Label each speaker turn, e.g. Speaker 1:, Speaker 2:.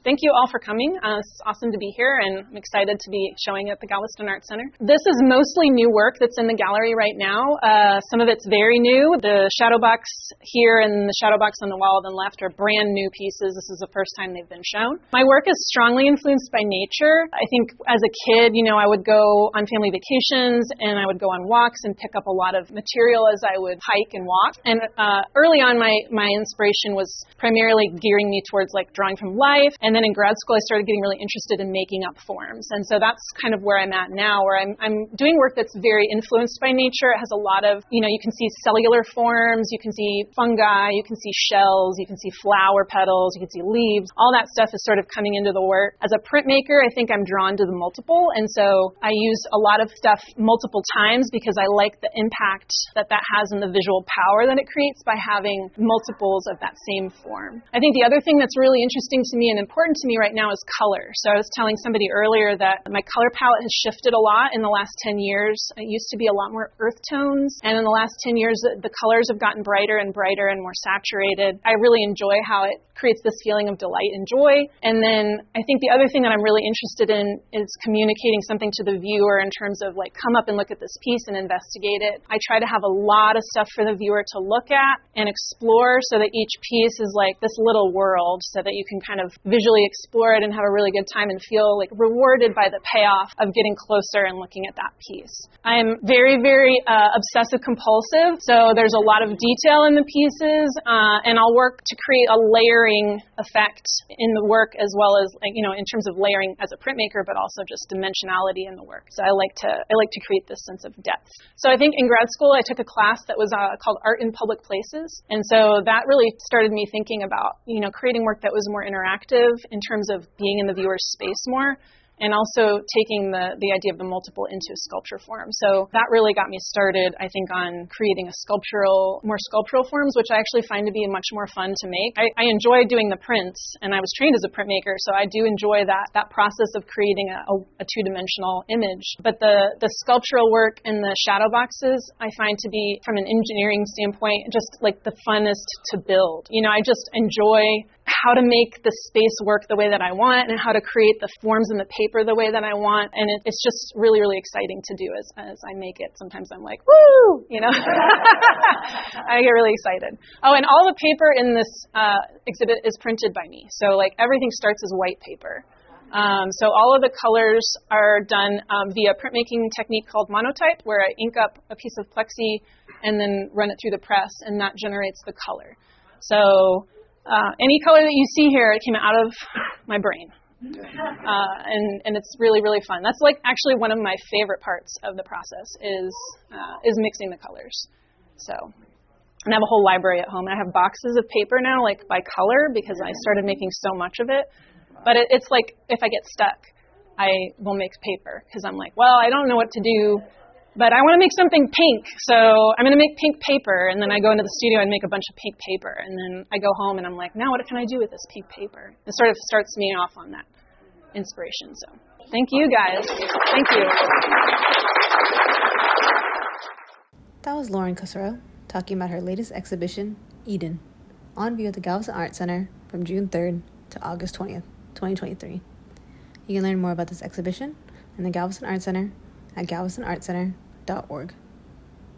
Speaker 1: thank you all for coming. It's awesome to be here, and I'm excited to be showing at the Galveston Art Center. This is mostly new work that's in the gallery right now. Some of it's very new. The shadow box here and the shadow box on the wall on the left are brand new pieces. This is the first time they've been shown. My work is strongly influenced by nature. I think as a kid, I would go on family vacations and I would go on walks and pick up a lot of material as I would hike and walk. And early on, my inspiration was primarily gearing me towards drawing from life. And then in grad school, I started getting really interested in making up forms. And so that's kind of where I'm at now, where I'm doing work that's very influenced by nature. It has a lot of, you can see cellular forms, you can see fungi, you can see shells, you can see flower petals, you can see leaves. All that stuff is sort of coming into the work. As a printmaker, I think I'm drawn to the multiple. And so I use a lot of stuff multiple times because I like the impact that has in the visual power that it creates by having multiples of that same form. I think the other thing that's really interesting to me and important to me right now is color. So I was telling somebody earlier that my color palette has shifted a lot in the last 10 years. It used to be a lot more earth tones, and in the last 10 years, the colors have gotten brighter and brighter and more saturated. I really enjoy how it creates this feeling of delight and joy. And then I think the other thing that I'm really interested in is communicating something to the viewer in terms of come up and look at this piece and investigate it. I try to have a lot of stuff for the viewer to look at and explore so that each piece is like this little world so that you can kind of visually explore it and have a really good time and feel rewarded by the payoff of getting closer and looking at that piece. I'm very, very obsessive compulsive, so there's a lot of detail in the pieces, and I'll work to create a layering effect in the work as well as in terms of layering as a printmaker, but also just dimensionality in the work. So I like to create this sense of depth. So I think in grad school I took a class that was called Art in Public Places, and so that really started me thinking about creating work that was more interactive in terms of being in the viewer's space more, and also taking the idea of the multiple into a sculpture form. So that really got me started, I think, on creating more sculptural forms, which I actually find to be much more fun to make. I enjoy doing the prints, and I was trained as a printmaker, so I do enjoy that process of creating a two-dimensional image. But the sculptural work and the shadow boxes, I find to be, from an engineering standpoint, just the funnest to build. I just enjoy how to make the space work the way that I want and how to create the forms in the paper the way that I want. And it's just really, really exciting to do as I make it. Sometimes I'm like, woo, I get really excited. Oh, and all the paper in this exhibit is printed by me. So everything starts as white paper. So all of the colors are done via a printmaking technique called monotype, where I ink up a piece of plexi and then run it through the press, and that generates the color. So any color that you see here, it came out of my brain. And it's really, really fun. That's actually one of my favorite parts of the process is mixing the colors. So, and I have a whole library at home. I have boxes of paper now, by color, because I started making so much of it. But it's if I get stuck, I will make paper, because I'm I don't know what to do, but I want to make something pink, so I'm going to make pink paper, and then I go into the studio and make a bunch of pink paper, and then I go home and I'm now what can I do with this pink paper? It sort of starts me off on that inspiration. So thank you guys. Thank you.
Speaker 2: That was Lauren Kussro talking about her latest exhibition, Eden, on view at the Galveston Art Center from June 3rd to August 20th, 2023. You can learn more about this exhibition in the Galveston Art Center at galvestonartcenter.org.